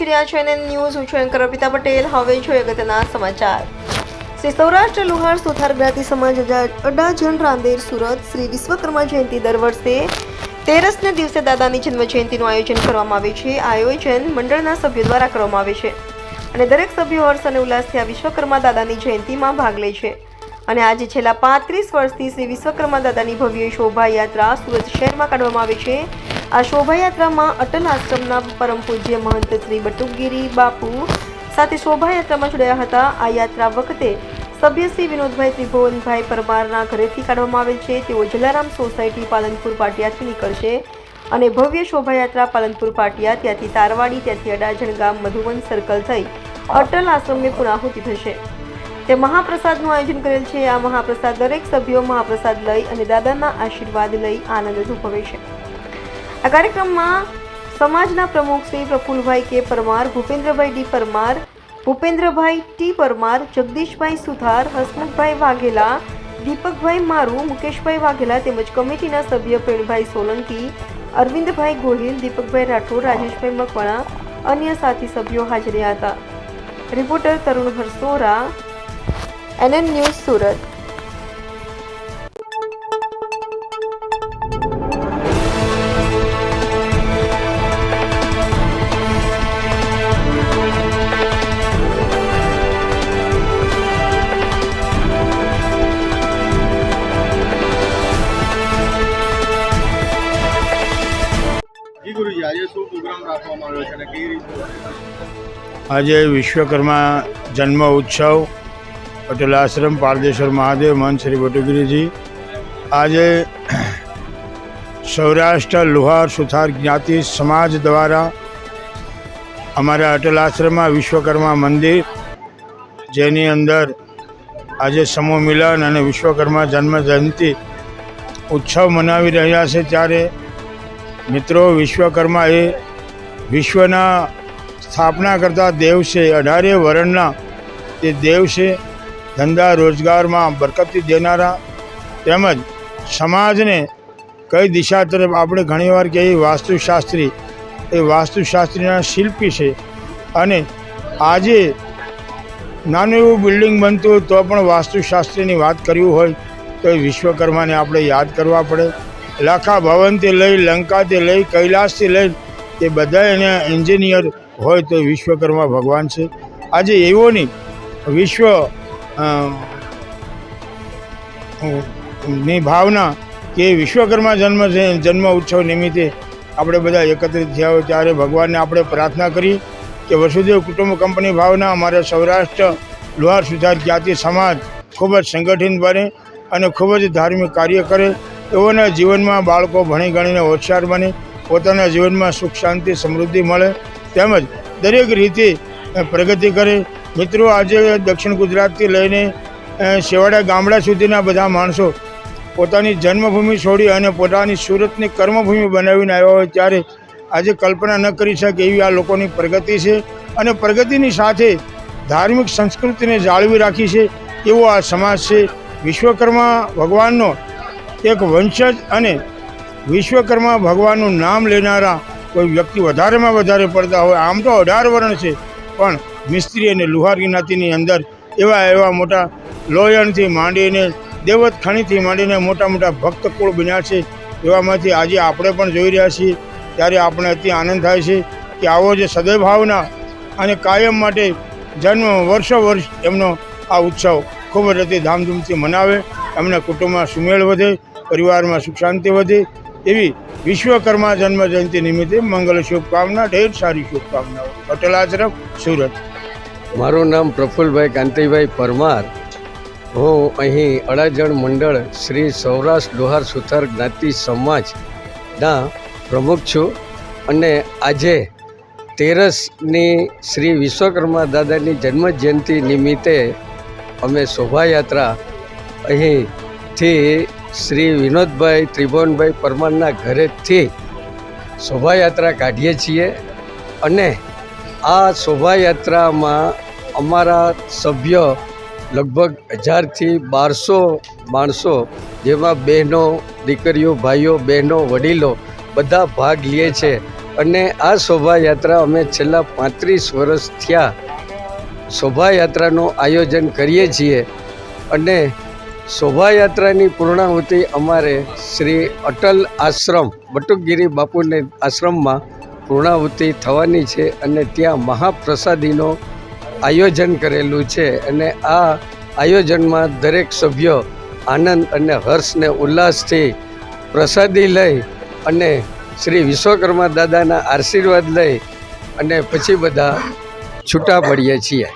રહ્યા છો NN news. હું છું એન્કર અર્પિતા પટેલ. હવે જોઈએ અગત્યના સમાચાર. શ્રી સૌરાષ્ટ્ર લુહાર સુથાર જ્ઞાતિ સમાજ અડાજણ રાંદેર સુરત શ્રી વિશ્વકર્મા જયંતિ દર વર્ષે 13ને દિવસે દાદાની જન્મ જયંતિનું આયોજન કરવામાં આવે છે. આ આયોજન મંડળના સભ્યો દ્વારા કરવામાં આવે છે અને દરેક સભ્યો હર્ષ અને ઉલ્લાસથી આ વિશ્વકર્મા દાદાની જયંતિમાં ભાગ લે છે. અને આજે છેલ્લા 35 વર્ષથી શ્રી વિશ્વકર્મા દાદાની ભવ્ય શોભાયાત્રા સુરત શહેરમાં કાઢવામાં આવે છે. આ શોભાયાત્રામાં અટલ આશ્રમના પરમ પૂજ્ય મહંત શ્રી બટુકગીરી બાપુ સાથે શોભાયાત્રામાં જોડાયા હતા. આ યાત્રા વખતે સભ્ય શ્રી વિનોદભાઈ ત્રિભુવનભાઈ પરમારના ઘરેથી કાઢવામાં આવેલ છે. તેઓ જલારામ સોસાયટી પાલનપુર પાટિયાથી નીકળશે અને ભવ્ય શોભાયાત્રા પાલનપુર પાટિયા, ત્યાંથી તારવાડી, ત્યાંથી અડાજણ ગામ મધુવન સર્કલ થઈ અટલ આશ્રમને પૂર્ણાહુતિ થશે. તે મહાપ્રસાદનું આયોજન કરેલ છે. આ મહાપ્રસાદ દરેક સભ્યો મહાપ્રસાદ લઈ અને દાદાના આશીર્વાદ લઈ આનંદ અનુભવે છે. આ કાર્યક્રમમાં સમાજના પ્રમુખ શ્રી પ્રફુલભાઈ કે પરમાર, ભૂપેન્દ્રભાઈ ડી પરમાર, ભૂપેન્દ્રભાઈ ટી પરમાર, જગદીશભાઈ સુથાર, હસમુખભાઈ વાઘેલા, દીપકભાઈ મારુ, મુકેશભાઈ વાઘેલા તેમજ કમિટીના સભ્ય પ્રવીણભાઈ સોલંકી, અરવિંદભાઈ ગોહિલ, દીપકભાઈ રાઠોડ, રાજેશભાઈ મકવાણા, અન્ય સાથી સભ્યો હાજર રહ્યા હતા. રિપોર્ટર તરુણ હરસોરા, એનએન ન્યૂઝ સુરત. આજે વિશ્વકર્મા જન્મ ઉત્સવ અટલ આશ્રમ પારદેશ્વર મહાદેવ મહંત શ્રી બટુકગીરીજી. આજે સૌરાષ્ટ્ર લુહાર સુથાર જ્ઞાતિ સમાજ દ્વારા અમારા અટલ આશ્રમમાં વિશ્વકર્મા મંદિર, જેની અંદર આજે સમૂહ મિલન અને વિશ્વકર્મા જન્મ જયંતિ ઉત્સવ મનાવી રહ્યા છે. ત્યારે મિત્રો, વિશ્વકર્મા એ વિશ્વના સ્થાપના કરતા દેવ છે. 18 વર્ણના તે દેવ છે. ધંધા રોજગારમાં બરકતી દેનારા તેમજ સમાજને કઈ દિશા તરફ આપણે ઘણીવાર કહીએ વાસ્તુશાસ્ત્રી, એ વાસ્તુશાસ્ત્રીના શિલ્પી છે. અને આજે નાનું એવું બિલ્ડિંગ બનતું હોય તો પણ વાસ્તુશાસ્ત્રીની વાત કરવી હોય તો એ વિશ્વકર્માને આપણે યાદ કરવા પડે. લાખા ભવનથી લઈ, લંકાથી લઈ, કૈલાસથી લઈ, એ બધા એના એન્જિનિયર હોય તો વિશ્વકર્મા ભગવાન છે. આજે એવો નહીં, વિશ્વ ની ભાવના કે વિશ્વકર્મા જન્મ ઉત્સવ નિમિત્તે આપણે બધા એકત્રિત થયા હોય ત્યારે ભગવાનને આપણે પ્રાર્થના કરી કે વસુદેવ કુટુંબ કંપની ભાવના અમારા સૌરાષ્ટ્ર લુહાર સુથાર જ્ઞાતિ સમાજ ખૂબ જ સંગઠિત બને અને ખૂબ જ ધાર્મિક કાર્ય કરે. એઓના જીવનમાં બાળકો ભણી ગણીને હોશિયાર બને, પોતાના જીવનમાં સુખ શાંતિ સમૃદ્ધિ મળે તેમજ દરેક રીતે પ્રગતિ કરે. મિત્રો, આજે દક્ષિણ ગુજરાતથી લઈને છેવાડા ગામડા સુધીના બધા માણસો પોતાની જન્મભૂમિ છોડી અને પોતાની સુરતની કર્મભૂમિ બનાવીને આવ્યા હોય ત્યારે આજે કલ્પના ન કરી શકે એવી આ લોકોની પ્રગતિ છે. અને પ્રગતિની સાથે ધાર્મિક સંસ્કૃતિને જાળવી રાખી છે એવો આ સમાજ છે. વિશ્વકર્મા ભગવાનનો એક વંશજ અને વિશ્વકર્મા ભગવાનનું નામ લેનારા કોઈ વ્યક્તિ વધારેમાં વધારે પડતા હોય. આમ તો 18 વર્ણ છે, પણ મિસ્ત્રી અને લુહાર જ્ઞાતિની અંદર એવા મોટા લોયણથી માંડીને દેવત ખણીથી માંડીને મોટા મોટા ભક્ત કુળ બન્યા છે. એવામાંથી આજે આપણે પણ જોઈ રહ્યા છીએ ત્યારે આપણે અતિ આનંદ થાય છે કે આવો જે સદભાવના અને કાયમ માટે વર્ષો વર્ષ એમનો આ ઉત્સવ ખૂબ જ અતિ ધામધૂમથી મનાવે, એમના કુટુંબમાં સુમેળ વધે, પરિવારમાં સુખ શાંતિ વધે એવી વિશ્વકર્મા જન્મ જયંતિ નિમિત્તે મંગલ શુભકામના, ઢેર સારી શુભકામનાઓ. અટલ આશ્રમ, સુરત. મારું નામ પ્રફુલભાઈ કાંતિભાઈ પરમાર. હું અહીં અડાજણ મંડળ શ્રી સૌરાષ્ટ્ર લુહાર સુથાર જ્ઞાતિ સમાજના પ્રમુખ છું. અને આજે 13ની શ્રી વિશ્વકર્મા દાદાની જન્મ જયંતિ નિમિત્તે અમે શોભાયાત્રા અહીંથી શ્રી વિનોદભાઈ ત્રિભુવનભાઈ પરમારના ઘરેથી શોભાયાત્રા કાઢીએ છીએ. અને આ શોભાયાત્રામાં અમારા સભ્ય લગભગ 1000થી 1200 માણસો, જેમાં બહેનો, દીકરીઓ, ભાઈઓ, બહેનો, વડીલો બધા ભાગ લે છે. અને આ શોભાયાત્રા અમે છેલ્લા 35 વર્ષ થયા શોભાયાત્રાનું આયોજન કરીએ છીએ અને શોભાયાત્રાની પૂર્ણાહુતિ અમારે શ્રી અટલ આશ્રમ બટુકગીરી બાપુને આશ્રમમાં પૂર્ણાહુતિ થવાની છે અને ત્યાં મહાપ્રસાદીનું આયોજન કરેલું છે અને આ આયોજનમાં દરેક સભ્યો આનંદ અને હર્ષ ને ઉલ્લાસથી પ્રસાદી લઈ અને શ્રી વિશ્વકર્મા દાદાના આશીર્વાદ લઈ અને પછી બધા છૂટા પડીએ છીએ.